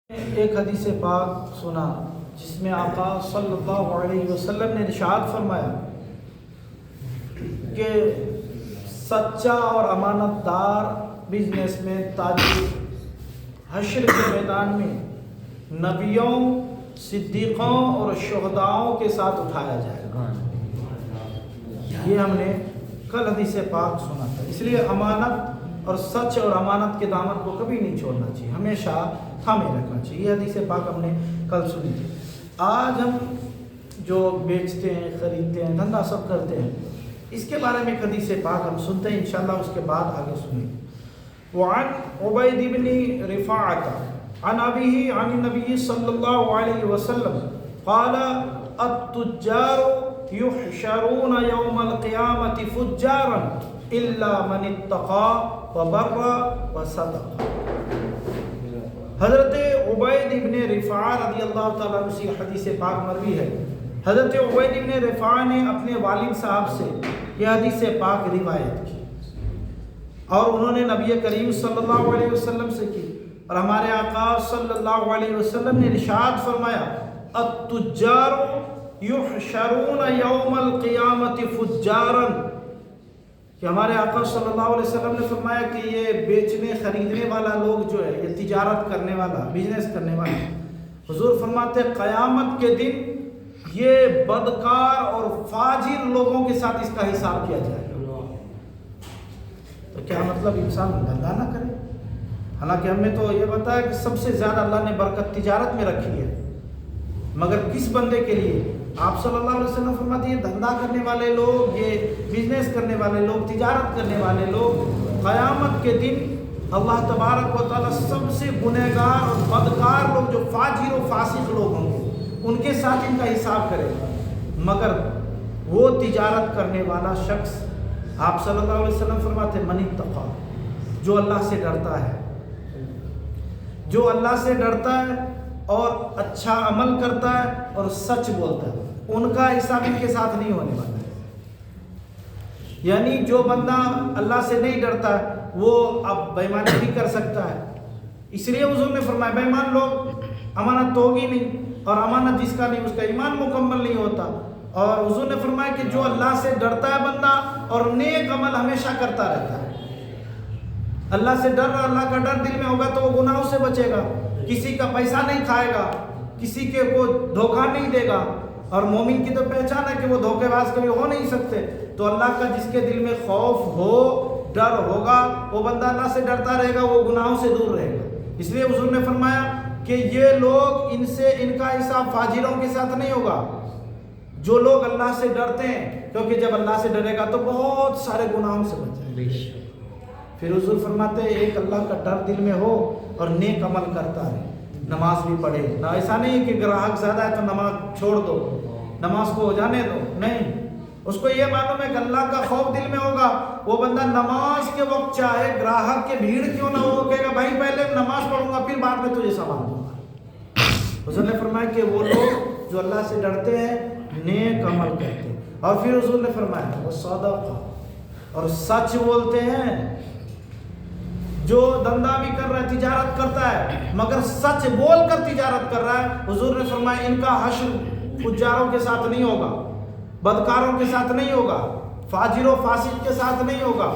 ایک حدیث پاک سنا جس میں آقا صلی اللہ علیہ وسلم نے ارشاد فرمایا کہ سچا اور امانت دار بزنس میں تاجر حشر کے میدان میں نبیوں، صدیقوں اور شہداؤں کے ساتھ اٹھایا جائے گا۔ یہ ہم نے کل حدیث پاک سنا تھا۔ اس لیے امانت اور سچ اور امانت کے دامن کو کبھی نہیں چھوڑنا چاہیے، ہمیشہ تھامے رکھنا چاہیے۔ یہ حدیث پاک ہم نے کل سنی تھی۔ آج ہم جو بیچتے ہیں، خریدتے ہیں، دھندا سب کرتے ہیں، اس کے بارے میں ایک حدیث پاک ہم سنتے ہیں، انشاءاللہ اس کے بعد آگے سنیں۔ وعن عبید بن رفاعۃ عن ابیہ عن النبی صلی اللہ علیہ وسلم قال التجار يحشرون يوم القيامة فجارا الا من اتقى وبر وصدق۔ حضرت عبید ابن رفاعہ رضی اللہ تعالیٰ عنہ سے حدیث پاک مروی ہے۔ حضرت عبید ابن رفاعہ نے اپنے والد صاحب سے یہ حدیث پاک روایت کی اور انہوں نے نبی کریم صلی اللہ علیہ وسلم سے کی، اور ہمارے آقا صلی اللہ علیہ وسلم نے ارشاد فرمایا التجار یحشرون یوم القیامت فجارا، کہ ہمارے آقا صلی اللہ علیہ وسلم نے فرمایا کہ یہ بیچنے خریدنے والا لوگ جو ہے، یہ تجارت کرنے والا، بزنس کرنے والا، حضور فرماتے ہیں قیامت کے دن یہ بدکار اور فاجر لوگوں کے ساتھ اس کا حساب کیا جائے گا۔ تو کیا مطلب انسان دھندا نہ کرے؟ حالانکہ ہم نے تو یہ بتایا کہ سب سے زیادہ اللہ نے برکت تجارت میں رکھی ہے، مگر کس بندے کے لیے؟ آپ صلی اللہ علیہ وسلم فرماتے ہیں دھندا کرنے والے لوگ، یہ بزنس کرنے والے لوگ، تجارت کرنے والے لوگ قیامت کے دن اللہ تبارک و تعالیٰ سب سے گنہگار اور بدکار لوگ جو فاجر و فاسق لوگ ہوں گے ان کے ساتھ ان کا حساب کرے گا، مگر وہ تجارت کرنے والا شخص آپ صلی اللہ علیہ وسلم فرماتے ہیں من اتقی، جو اللہ سے ڈرتا ہے، جو اللہ سے ڈرتا ہے اور اچھا عمل کرتا ہے اور سچ بولتا ہے، ان کا حساب ان کے ساتھ نہیں ہونے والا ہے۔ یعنی جو بندہ اللہ سے نہیں ڈرتا ہے وہ اب بےایمانی بھی کر سکتا ہے، اس لیے حضور نے فرمایا بے ایمان لوگ امانت تو ہوگی نہیں، اور امانت جس کا نہیں اس کا ایمان مکمل نہیں ہوتا۔ اور حضور نے فرمایا کہ جو اللہ سے ڈرتا ہے بندہ اور نیک عمل ہمیشہ کرتا رہتا ہے، اللہ سے ڈر رہا، اللہ کا ڈر دل میں ہوگا تو وہ گناہوں سے بچے گا، کسی کا پیسہ نہیں کھائے گا، کسی کے کو دھوکہ نہیں دے گا، اور مومن کی تو پہچان ہے کہ وہ دھوکے باز کبھی ہو نہیں سکتے۔ تو اللہ کا جس کے دل میں خوف ہو، ڈر ہوگا، وہ بندہ اللہ سے ڈرتا رہے گا، وہ گناہوں سے دور رہے گا۔ اس لیے حضور نے فرمایا کہ یہ لوگ ان کا حساب فاجروں کے ساتھ نہیں ہوگا، جو لوگ اللہ سے ڈرتے ہیں، کیونکہ جب اللہ سے ڈرے گا تو بہت سارے گناہوں سے بچ جائے گا۔ پھر حضور فرماتے ہیں ایک اللہ کا ڈر دل میں ہو اور نیک عمل کرتا ہے، نماز بھی پڑھے، نہ ایسا نہیں کہ گراہک زیادہ ہے تو نماز چھوڑ دو، نماز کو جانے دو، نہیں، اس کو یہ معلوم ہے کہ اللہ کا خوف دل میں ہوگا، وہ بندہ نماز کے وقت چاہے گراہک کے بھیڑ کیوں نہ ہو، کہے گا بھائی پہلے نماز پڑھوں گا پھر بعد میں تجھے سامان دوں گا۔ حضور نے فرمایا کہ وہ لوگ جو اللہ سے ڈرتے ہیں، نیک عمل کرتے ہیں، اور پھر حضور نے فرمایا وہ صادق اور سچ بولتے ہیں۔ جو دھندا بھی کر رہا ہے، تجارت کرتا ہے، مگر سچ بول کر تجارت کر رہا ہے، حضور نے فرمایا ان کا حشر فجاروں کے ساتھ نہیں ہوگا، بدکاروں کے ساتھ نہیں ہوگا، فاجر و فاسق کے ساتھ نہیں ہوگا۔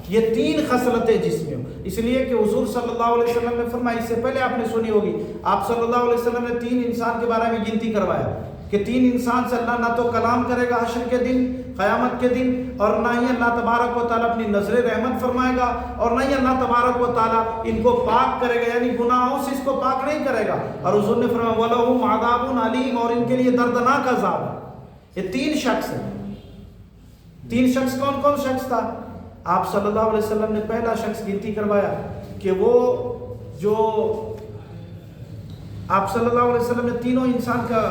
یہ تین خصلتیں جس میں ہو، اس لیے کہ حضور صلی اللہ علیہ وسلم نے فرمایا، اس سے پہلے آپ نے سنی ہوگی، آپ صلی اللہ علیہ وسلم نے تین انسان کے بارے میں گنتی کروایا کہ تین انسان سے اللہ نہ تو کلام کرے گا حشر کے دن، قیامت کے دن، اور نہ ہی اللہ تبارک و تعالیٰ اپنی نظر رحمت فرمائے گا، اور نہ ہی اللہ تبارک و تعالیٰ ان کو پاک کرے گا، یعنی گناہوں سے اس کو پاک نہیں کرے گا۔ اور حضور نے فرمایا وَلَهُمْ عَذَابٌ عَلِيمٌ، اور ان کے لیے دردناک عذاب ہے۔ یہ تین شخص ہیں۔ تین شخص کون کون شخص تھا؟ آپ صلی اللہ علیہ وسلم نے پہلا شخص گنتی کروایا کہ وہ جو آپ صلی اللہ علیہ وسلم نے تینوں انسان کا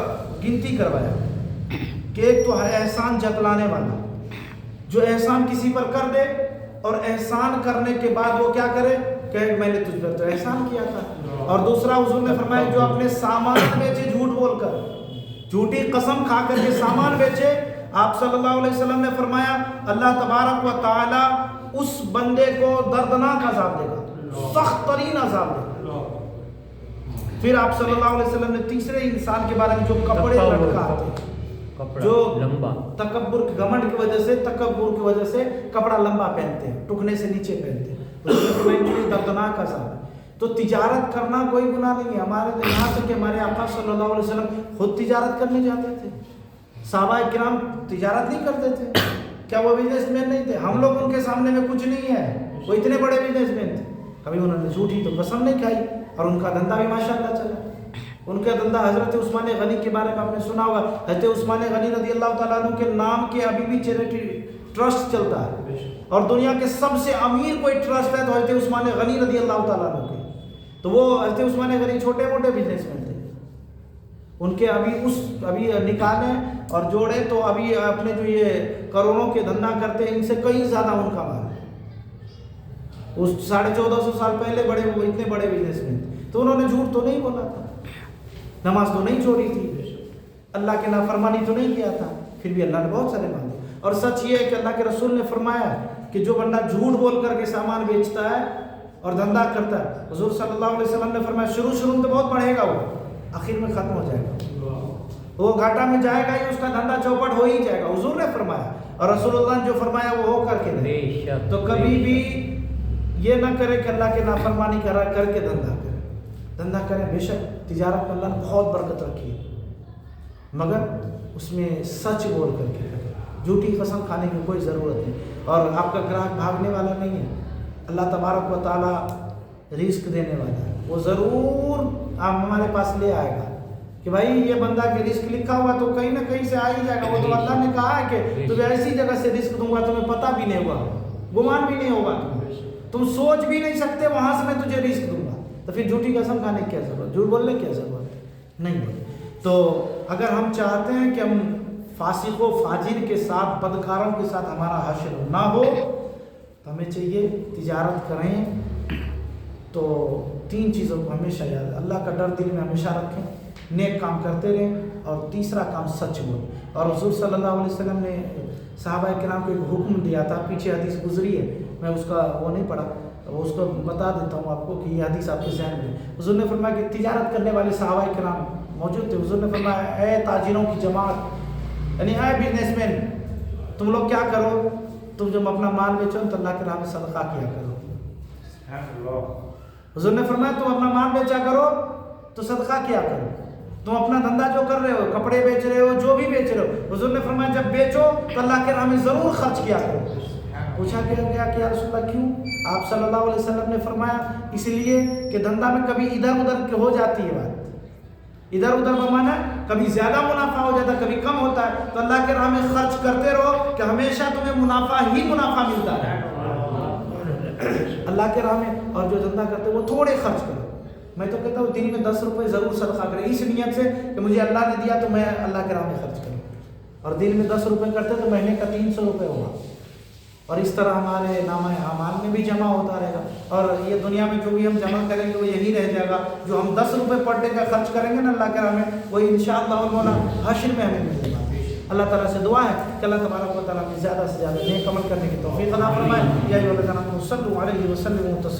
گنتی کروایا کہ ایک تو ہے احسان جتلانے والا، جو احسان کسی پر کر دے اور احسان کرنے کے بعد وہ کیا کرے کہ میں نے تجھ پر تو احسان کیا تھا، اور دوسرا حضور نے فرمایا جو اپنے سامان بیچے جھوٹ بول کر، جھوٹی قسم کھا کر کے سامان بیچے۔ آپ صلی اللہ علیہ وسلم نے فرمایا اللہ تبارک و تعالی اس بندے کو دردناک عذاب دے گا، سخت ترین عذاب دے گا۔ پھر آپ صلی اللہ علیہ وسلم نے تیسرے انسان کے بارے میں جو کپڑے لٹکاتے ہیں، جو لمبا تکبر گھمنڈ کی وجہ سے، تکبر کی وجہ سے کپڑا لمبا پہنتے ہیں، ٹکنے سے نیچے پہنتے ہیں، اس میں دردناک عذاب ہے۔ تو تجارت کرنا کوئی گناہ نہیں ہے۔ ہمارے یہاں تک کہ ہمارے آقا صلی اللہ علیہ وسلم خود تجارت کرنے جاتے تھے، صحابہ کرام تجارت نہیں کرتے تھے، کیا وہ بزنس مین نہیں تھے؟ ہم لوگ ان کے سامنے میں کچھ نہیں ہے، وہ اتنے بڑے بزنس مین تھے۔ کبھی انہوں نے جھوٹی تو قسم نہیں کھائی، اور ان کا دھندا بھی ماشاءاللہ چلا۔ ان کا دھندا حضرت عثمان غنی کے بارے میں آپ نے سنا ہوگا، حضرت عثمان غنی رضی اللہ تعالیٰ عنہ کے نام کے ابھی بھی چیریٹی ٹرسٹ چلتا ہے، اور دنیا کے سب سے امیر کوئی ٹرسٹ ہے تو حضرت عثمان غنی رضی اللہ تعالیٰ عنہ کے۔ تو وہ حضرت عثمان غنی چھوٹے موٹے بزنس مین تھے، ان کے ابھی نکالیں اور جوڑے تو ابھی اپنے جو یہ کروڑوں کے دھندا کرتے ہیں ان سے کئی زیادہ ان کا مال ہے۔ اس 1450 سال پہلے وہ اتنے بڑے بزنس مین تھے، تو انہوں نے جھوٹ تو نہیں بولا تھا، نماز تو نہیں چھوڑی تھی، اللہ کے نافرمانی تو نہیں کیا تھا، پھر بھی اللہ نے بہت سارے مال دیے۔ اور سچ یہ ہے کہ اللہ کے رسول نے فرمایا کہ جو بندہ جھوٹ بول کر کے سامان بیچتا ہے اور دھندا کرتا ہے، حضور صلی اللہ علیہ وسلم نے فرمایا شروع میں تو بہت بڑھے گا، وہ آخر میں ختم ہو جائے گا، وہ گھاٹا میں جائے گا ہی، اس کا دھندا چوپٹ ہو ہی جائے گا، حضور نے فرمایا، اور رسول اللہ نے جو فرمایا وہ ہو کر کے دے۔ تو کبھی بھی یہ نہ کرے کہ اللہ کے نافرمانی کر کے دھندا کریں۔ بے شک تجارت میں اللہ نے بہت برکت رکھی ہے، مگر اس میں سچ بول کر کے، جھوٹی قسم کھانے کی کوئی ضرورت نہیں، اور آپ کا گراہک بھاگنے والا نہیں ہے، اللہ تبارک و تعالیٰ رزق دینے والا ہے، وہ ضرور ہمارے پاس لے آئے گا کہ بھائی یہ بندہ کے رزق لکھا ہوا تو کہیں نہ کہیں سے آ ہی جائے گا، وہ تو اللہ نے کہا ہے کہ تمہیں ایسی جگہ سے رزق دوں گا تمہیں پتہ بھی نہیں ہوگا، گمان بھی نہیں ہوگا، تم سوچ بھی نہیں سکتے وہاں سے میں تجھے رزق دوں گا۔ تو پھر جھوٹی قسم کھانے کی کیا ضرورت، جھوٹ بولنے کی کیا ضرورت ہے؟ نہیں بولے۔ تو اگر ہم چاہتے ہیں کہ ہم فاسق و فاجر کے ساتھ، بدکاروں کے ساتھ ہمارا حشر نہ ہو، تو ہمیں چاہیے تجارت کریں تو 3 چیزوں کو ہمیشہ یاد، اللہ کا ڈر دل میں ہمیشہ رکھیں، نیک کام کرتے رہیں، اور تیسرا کام سچ بولیں۔ اور حضور صلی اللہ علیہ وسلم نے صحابہ کرام کو ایک حکم دیا تھا، پیچھے حدیث گزری ہے، میں اس کا وہ نہیں پڑھا، وہ اس کو بتا دیتا ہوں آپ کو کہ یہ حدیث آپ کے ذہن میں۔ حضور نے فرمایا کہ تجارت کرنے والے صحابہ کرام موجود تھے، حضور نے فرمایا اے تاجروں کی جماعت، یعنی اے بزنس مین، تم لوگ کیا کرو، تم جب اپنا مال بیچو تو اللہ کے راہ میں صدقہ کیا کرو۔ حضور نے فرمایا تم اپنا مال بیچا کرو تو صدقہ کیا کرو، تم اپنا دھندا جو کر رہے ہو، کپڑے بیچ رہے ہو، جو بھی بیچ رہے ہو، حضور نے فرمایا جب بیچو تو اللہ کے راہ میں ضرور خرچ کیا کرو۔ پوچھا گیا کہ یا رسول اللہ کیوں؟ آپ صلی اللہ علیہ وسلم نے فرمایا اس لیے کہ دھندا میں کبھی ادھر ادھر ہو جاتی ہے بات، ادھر ادھر بمانا کبھی زیادہ منافع ہو جاتا ہے، کبھی کم ہوتا ہے، تو اللہ کے راہ میں خرچ کرتے رہو کہ ہمیشہ تمہیں منافع ہی منافع ملتا ہے اللہ کے راہ میں۔ اور جو دھندا کرتے وہ تھوڑے خرچ کرو، میں تو کہتا ہوں دن میں 10 روپے ضرور صدقہ کریں، اس نیت سے کہ مجھے اللہ نے دیا تو میں اللہ کے راہ میں خرچ کروں، اور دن میں 10 روپے کرتے تو مہینے کا 300 روپے ہوگا، اور اس طرح ہمارے نامہ اعمال میں بھی جمع ہوتا رہے گا، اور یہ دنیا میں جو بھی ہم جمع کریں گے وہ یہی رہ جائے گا، جو ہم 10 روپے پر ڈے کا خرچ کریں گے نا اللہ کے راہ میں، وہ انشاءاللہ حشر میں ہمیں ملے گا۔ اللہ تعالیٰ سے دعا ہے کہ اللہ تبارک و تعالیٰ زیادہ سے زیادہ نیک عمل کرنے کی توفیق عطا فرمائے۔ یا ایھا الذین آمنوا صلوا علیہ وسلموا تسلیما۔